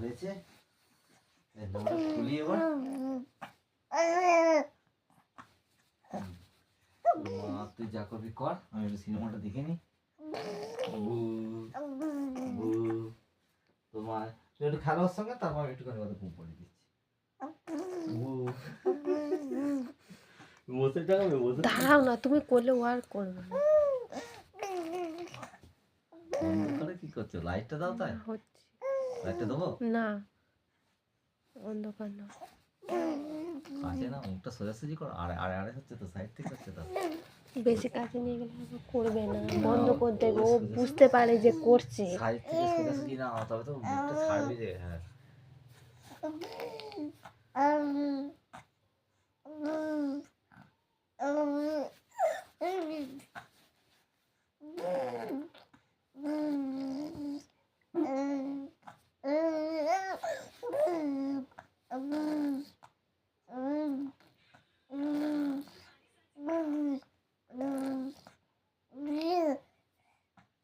হয়েছে। খুলি এবার। মা তুই যা করবি কর, আমি একটু সিনেমাটা দেখে নি। তোমার একটু খেলার সঙ্গে তারপর একটুখানি কথা ঘুম পড়ে দিচ্ছি। দাঁড়াও না, তুমি করলে ও আর করবে না। অন্ধকারে কি করছো? লাইটটা দাও। তাই হচ্ছে লাইটটা দেবো না, অন্ধকার না। কাছে না, মুখটা সোজাসুজি করো। আরে আরে আরে হচ্ছে তো, সাইড থেকে হচ্ছে তো। বেশি কাছে নিয়ে গেলে আবার করবে না, বন্ধ করে দেবে। ও বুঝতে পারে যে করছে। সাইড থেকে সোজাসুজি না, তবে তো মুখটা ছাড়বি রে। হ্যাঁ